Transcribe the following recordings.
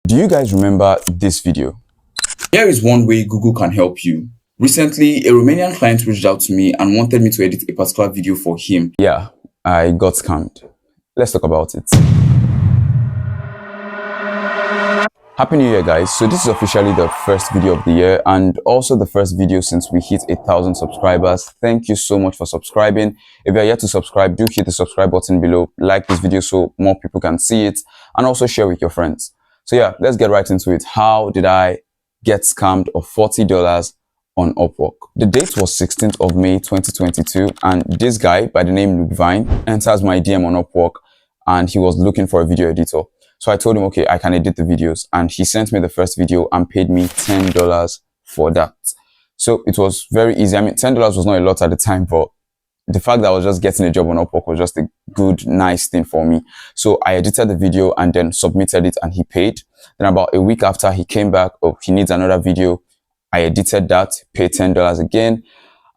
Do you guys remember this video? Here is one way Google can help you. Recently, a Romanian client reached out to me and wanted me to edit a particular video for him. Yeah, I got scammed. Let's talk about it. Happy New Year, guys. So this is officially the first video of the year and also the first video since we hit 1,000 subscribers. Thank you so much for subscribing. If you are yet to subscribe, do hit the subscribe button below. Like this video so more people can see it and also share with your friends. So yeah, let's get right into it. How did I get scammed of $40 on Upwork? The date was 16th of May 2022 and this guy by the name Luke Vine enters my DM on Upwork and he was looking for a video editor. So I told him, okay, I can edit the videos. And he sent me the first video and paid me $10 for that. So it was very easy. I mean, $10 was not a lot at the time, but the fact that I was just getting a job on Upwork was just a good, nice thing for me. So I edited the video and then submitted it and he paid. Then about a week after he came back, oh, he needs another video. I edited that, paid $10 again.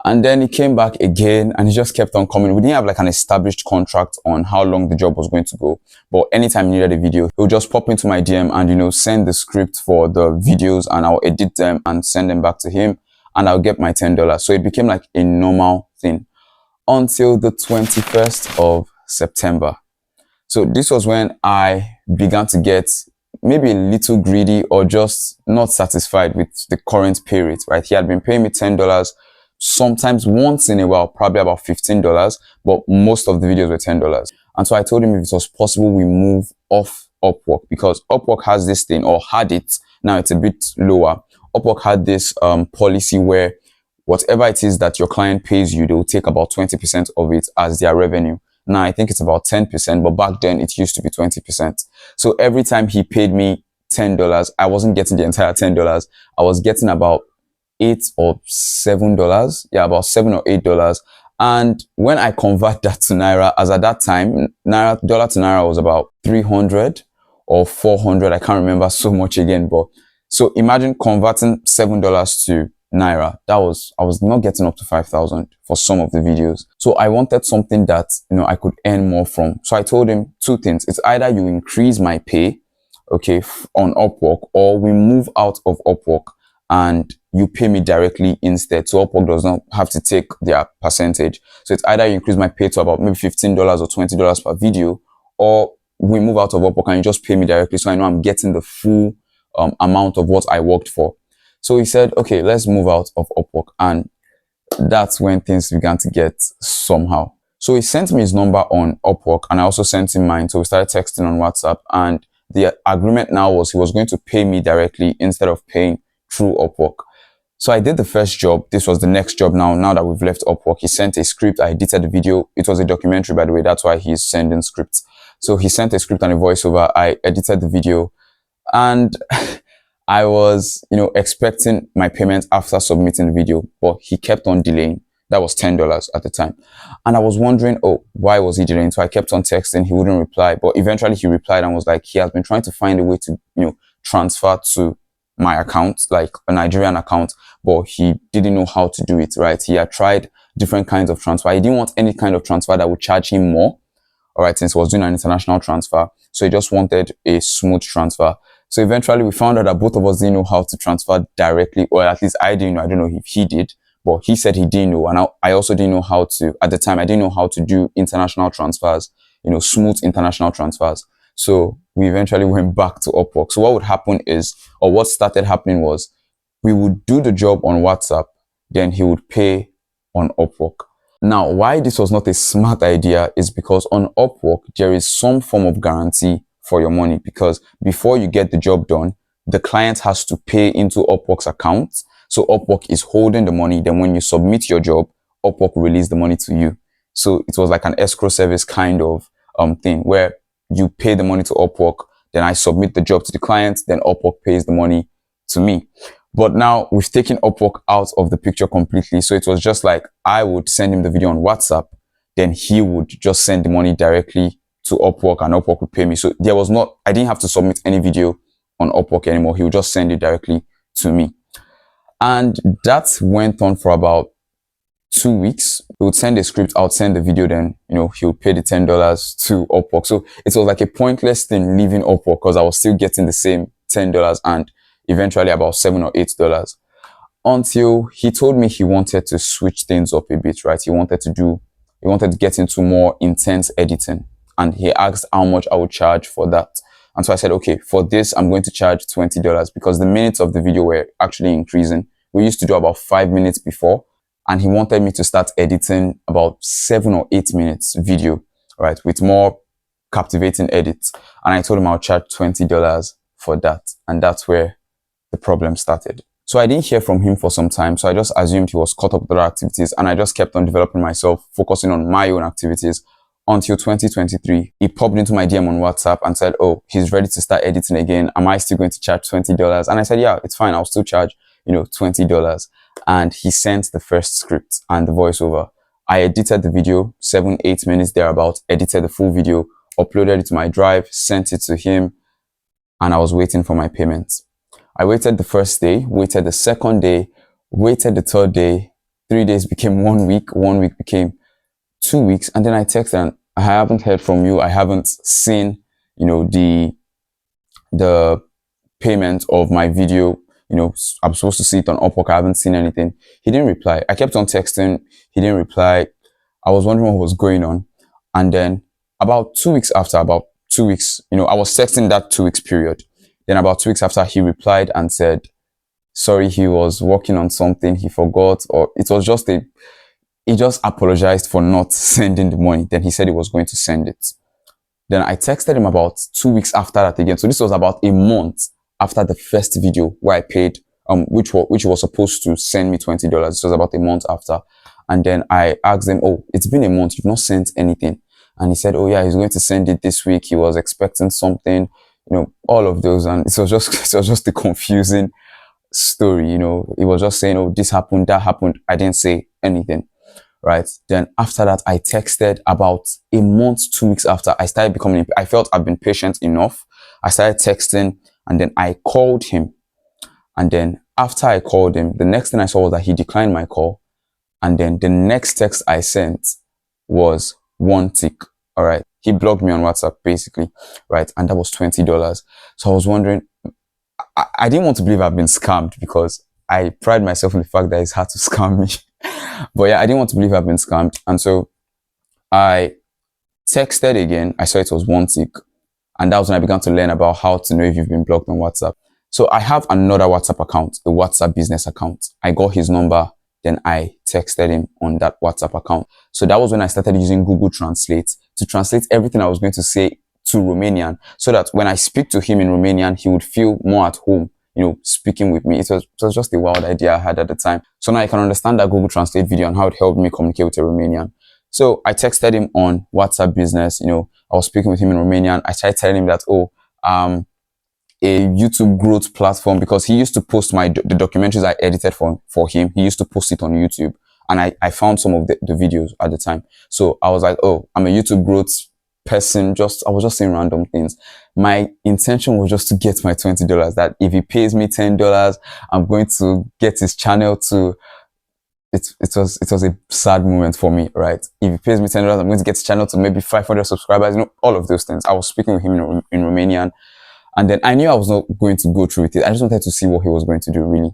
And then he came back again and he just kept on coming. We didn't have like an established contract on how long the job was going to go. But anytime he needed a video, he would just pop into my DM and, send the script for the videos and I'll edit them and send them back to him and I'll get my $10. So it became like a normal thing until the 21st of September. So this was when I began to get maybe a little greedy or just not satisfied with the current pay rate, right? He had been paying me $10. Sometimes once in a while, probably about $15, but most of the videos were $10. And so I told him if it was possible, we move off Upwork because Upwork has this thing or had it. Now it's a bit lower. Upwork had this policy where whatever it is that your client pays you, they will take about 20% of it as their revenue. Now I think it's about 10%, but back then it used to be 20%. So every time he paid me $10, I wasn't getting the entire $10. I was getting about $8 or $7, yeah, about $7 or $8. And when I convert that to Naira, as at that time, dollar to Naira was about 300 or 400. I can't remember so much again, but so imagine converting $7 to Naira. I was not getting up to 5,000 for some of the videos. So I wanted something that, I could earn more from. So I told him two things. It's either you increase my pay, okay, on Upwork, or we move out of Upwork and you pay me directly instead. So Upwork does not have to take their percentage. So it's either you increase my pay to about maybe $15 or $20 per video, or we move out of Upwork and you just pay me directly. So I know I'm getting the full amount of what I worked for. So he said, okay, let's move out of Upwork. And that's when things began to get somehow. So he sent me his number on Upwork and I also sent him mine. So we started texting on WhatsApp and the agreement now was he was going to pay me directly instead of paying through Upwork. So I did the first job. This was the next job now that we've left Upwork. He sent a script. I edited the video. It was a documentary, by the way. That's why he's sending scripts. So he sent a script and a voiceover. I edited the video and I was, expecting my payment after submitting the video, but he kept on delaying. That was $10 at the time. And I was wondering, why was he delaying? So I kept on texting. He wouldn't reply, but eventually he replied and was like, he has been trying to find a way to, transfer to my account, like a Nigerian account, but he didn't know how to do it, right? He had tried different kinds of transfer. He didn't want any kind of transfer that would charge him more, all right, since he was doing an international transfer. So he just wanted a smooth transfer. So eventually we found out that both of us didn't know how to transfer directly, or at least I didn't know. I don't know if he did, but he said he didn't know. And I also didn't know how to, at the time, I didn't know how to do international transfers, smooth international transfers. So we eventually went back to Upwork. So what would happen is, or what started happening was, we would do the job on WhatsApp, then he would pay on Upwork. Now, why this was not a smart idea is because on Upwork, there is some form of guarantee for your money, because before you get the job done, the client has to pay into Upwork's account. So Upwork is holding the money. Then when you submit your job, Upwork will release the money to you. So it was like an escrow service kind of thing where you pay the money to Upwork, then I submit the job to the client, then Upwork pays the money to me. But now we've taken Upwork out of the picture completely. So it was just like I would send him the video on WhatsApp, then he would just send the money directly to Upwork and Upwork would pay me. So I didn't have to submit any video on Upwork anymore. He would just send it directly to me. And that went on for about 2 weeks. He would send a script, I would send the video, then, he would pay the $10 to Upwork. So it was like a pointless thing leaving Upwork because I was still getting the same $10 and eventually about $7 or $8, until he told me he wanted to switch things up a bit, right? He wanted to get into more intense editing, and he asked how much I would charge for that. And so I said, okay, for this, I'm going to charge $20 because the minutes of the video were actually increasing. We used to do about 5 minutes before, and he wanted me to start editing about 7 or 8 minutes video, right, with more captivating edits. And I told him I'll charge $20 for that. And that's where the problem started. So I didn't hear from him for some time. So I just assumed he was caught up with other activities, and I just kept on developing myself, focusing on my own activities until 2023. He popped into my DM on WhatsApp and said, oh, he's ready to start editing again. Am I still going to charge $20? And I said, yeah, it's fine. I'll still charge, $20. And he sent the first script and the voiceover. I edited the video, 7-8 minutes thereabout, edited the full video, uploaded it to my drive, sent it to him, and I was waiting for my payment. I waited the first day, waited the second day, waited the third day. 3 days became 1 week, 1 week became 2 weeks, and then I texted and I haven't heard from you. I haven't seen, the payment of my video. I'm supposed to see it on Upwork. I haven't seen anything. He didn't reply. I kept on texting. He didn't reply. I was wondering what was going on. And then about 2 weeks after, I was texting that 2 weeks period. Then about 2 weeks after, he replied and said, sorry, he was working on something, he forgot, or it was just he just apologized for not sending the money. Then he said he was going to send it. Then I texted him about 2 weeks after that again. So this was about a month after the first video where I paid, which was supposed to send me $20. This was about a month after. And then I asked him, oh, it's been a month, you've not sent anything. And he said, oh yeah, he's going to send it this week. He was expecting something, all of those. And it was just a confusing story. It was just saying, oh, this happened, that happened. I didn't say anything, right? Then after that, I texted about a month, 2 weeks after. I felt I've been patient enough. I started texting, and then I called him. And then after I called him, the next thing I saw was that he declined my call. And then the next text I sent was one tick. All right. He blocked me on WhatsApp, basically, right? And that was $20. So I was wondering, I didn't want to believe I've been scammed, because I pride myself in the fact that it's hard to scam me. But yeah, I didn't want to believe I've been scammed. And so I texted again. I saw it was one tick. And that was when I began to learn about how to know if you've been blocked on WhatsApp. So I have another WhatsApp account, a WhatsApp business account. I got his number. Then I texted him on that WhatsApp account. So that was when I started using Google Translate to translate everything I was going to say to Romanian, so that when I speak to him in Romanian, he would feel more at home, speaking with me. It was just a wild idea I had at the time. So now I can understand that Google Translate video and how it helped me communicate with a Romanian. So I texted him on WhatsApp Business. I was speaking with him in Romanian. I started telling him that, a YouTube growth platform, because he used to post the documentaries I edited for him. He used to post it on YouTube, and I found some of the videos at the time. So I was like, oh, I'm a YouTube growth person. I was just saying random things. My intention was just to get my $20, that if he pays me $10, I'm going to get his channel to, it was a sad moment for me, right? If he pays me $10, I'm going to get his channel to maybe 500 subscribers, all of those things. I was speaking with him in Romanian. And then I knew I was not going to go through with it. I just wanted to see what he was going to do, really.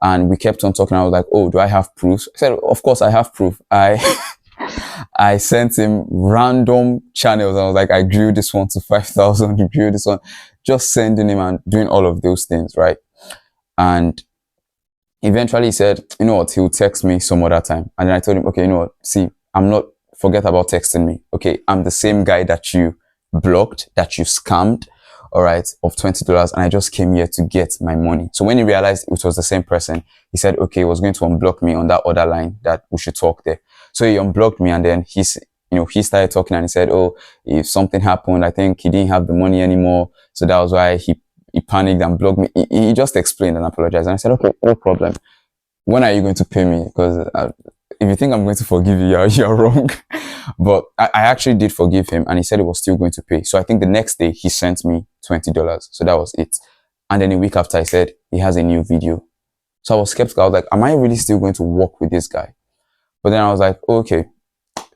And we kept on talking. I was like, oh, do I have proof? I said, of course I have proof. I sent him random channels. I was like, I grew this one to 5,000, I grew this one. Just sending him and doing all of those things, right? And eventually he said, you know what, he'll text me some other time. And then I told him, okay, you know what, see, forget about texting me. Okay, I'm the same guy that you blocked, that you scammed, all right, of $20, and I just came here to get my money. So when he realized it was the same person, he said, okay, he was going to unblock me on that other line, that we should talk there. So he unblocked me, and then he started talking, and he said, oh, if something happened, I think he didn't have the money anymore. So that was why he panicked and blocked me. He just explained and apologized. And I said, okay, no problem. When are you going to pay me? Because if you think I'm going to forgive you, you're wrong. But I actually did forgive him, and he said he was still going to pay. So I think the next day he sent me $20. So that was it. And then a week after, I said he has a new video. So I was skeptical. I was like, am I really still going to work with this guy? But then I was like, okay,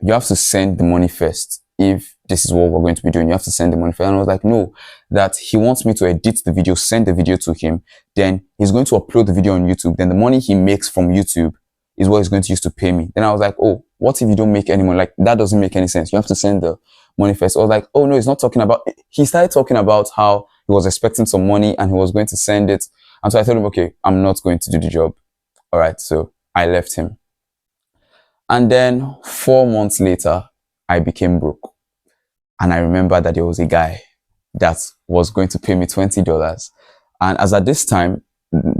you have to send the money first. if this is what we're going to be doing. You have to send the money first. And I was like, no, that he wants me to edit the video, send the video to him. Then he's going to upload the video on YouTube. Then the money he makes from YouTube is what he's going to use to pay me. Then I was like, oh, what if you don't make any money? Like, that doesn't make any sense. You have to send the money first. I was like, oh no, he's not talking about, he started talking about how he was expecting some money and he was going to send it. And so I told him, okay, I'm not going to do the job. All right. So I left him. And then 4 months later, I became broke. And I remember that there was a guy that was going to pay me $20. And as at this time,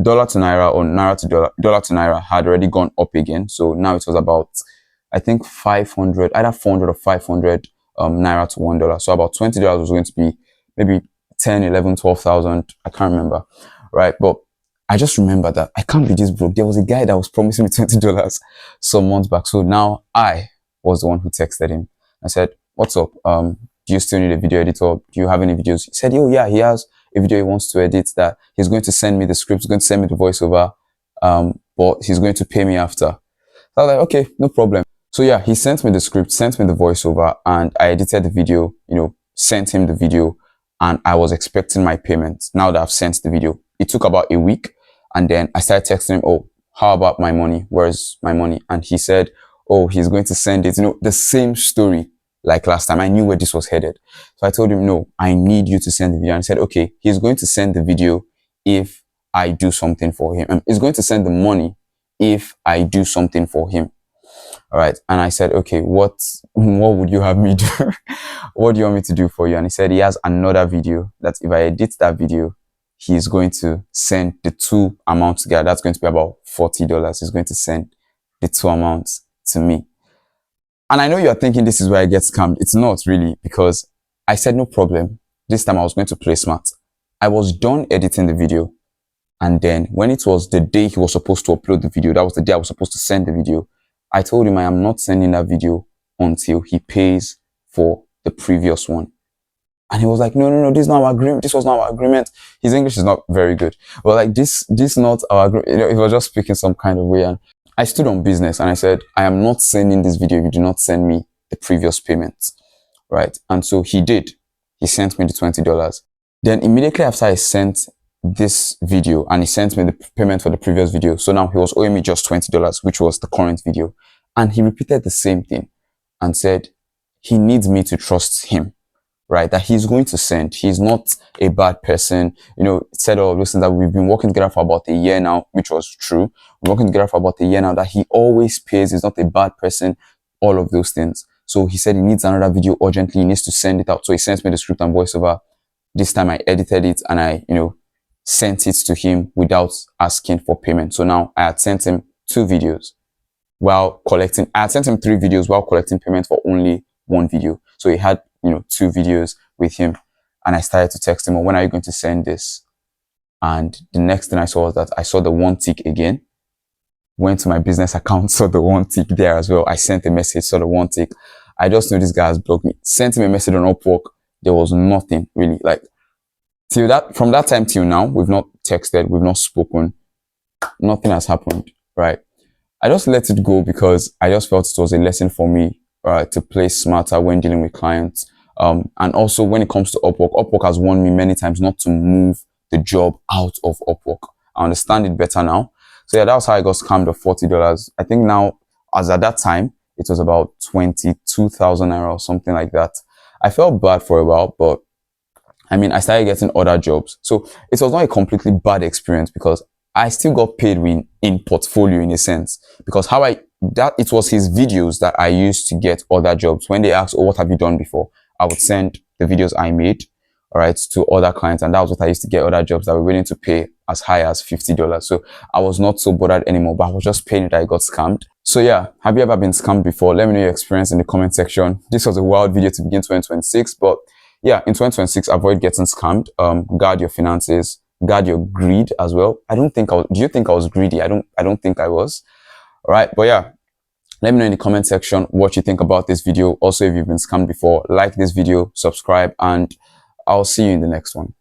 dollar to naira or naira to dollar to naira had already gone up again. So now it was about, I think 500, either 400 or 500 naira to $1. So about $20 was going to be maybe 10, 11, 12,000. I can't remember. Right. But I just remember that I can't be this broke. There was a guy that was promising me $20 some months back. So now I was the one who texted him. I said, what's up? Do you still need a video editor? Do you have any videos? He said, oh yeah, he has a video he wants to edit that he's going to send me the script. He's going to send me the voiceover. But he's going to pay me after. So I was like, okay, no problem. So yeah, he sent me the script, sent me the voiceover, and I edited the video, sent him the video, and I was expecting my payment now that I've sent the video. It took about a week. And then I started texting him, oh, how about my money? Where's my money? And he said, oh, he's going to send it. The same story like last time. I knew where this was headed. So I told him, no, I need you to send the video. And he said, okay, he's going to send the video if I do something for him. And he's going to send the money if I do something for him. All right. And I said, okay, what would you have me do? What do you want me to do for you? And he said he has another video that if I edit that video, he's going to send the two amounts together. That's going to be about $40. He's going to send the two amounts to me. And I know you're thinking this is where I get scammed. It's not really, because I said no problem. This time I was going to play smart. I was done editing the video. And then when it was the day he was supposed to upload the video, that was the day I was supposed to send the video, I told him I am not sending that video until he pays for the previous one. And he was like, no, this is not our agreement. This was not our agreement. His English is not very good. But like, this not our agreement. He was just speaking some kind of way. And I stood on business and I said, I am not sending this video if you do not send me the previous payments. Right. And so he did. He sent me the $20. Then immediately after I sent this video and he sent me the payment for the previous video. So now he was owing me just $20, which was the current video. And he repeated the same thing and said, he needs me to trust him. Right, that he's going to send. He's not a bad person. Said all of those things that we've been working together for about a year now, which was true. We're working together for about a year now, that he always pays. He's not a bad person. All of those things. So he said he needs another video urgently. He needs to send it out. So he sent me the script and voiceover. This time I edited it and I, sent it to him without asking for payment. So now I had sent him 2 videos I had sent him 3 videos while collecting payment for only 1 video. So he had 2 videos with him, and I started to text him, when are you going to send this? And the next thing I saw was that I saw the 1 tick again, went to my business account, saw the 1 tick there as well. I sent a message, saw the 1 tick. I just knew this guy has blocked me. Sent him a message on UPWORK. There was nothing really. Like, from that time till now, we've not texted, we've not spoken. Nothing has happened, right? I just let it go because I just felt it was a lesson for me to play smarter when dealing with clients. And also when it comes to UPWORK has warned me many times not to move the job out of UPWORK. I understand it better now. So yeah, that was how I got scammed of $40. I think now, as at that time, it was about 22,000 naira or something like that. I felt bad for a while, but I started getting other jobs. So it was not a completely bad experience because I still got paid in portfolio in a sense, because it was his videos that I used to get other jobs. When they asked, oh, what have you done before? I would send the videos I made, all right, to other clients. And that was what I used to get other jobs that were willing to pay as high as $50. So I was not so bothered anymore, but I was just paying that I got scammed. So yeah, have you ever been scammed before? Let me know your experience in the comment section. This was a wild video to begin 2026, but yeah, in 2026, avoid getting scammed. Guard your finances. Guard your greed as well. Do you think I was greedy? I don't think I was. All right. But yeah, let me know in the comment section what you think about this video. Also, if you've been scammed before, like this video, subscribe, and I'll see you in the next one.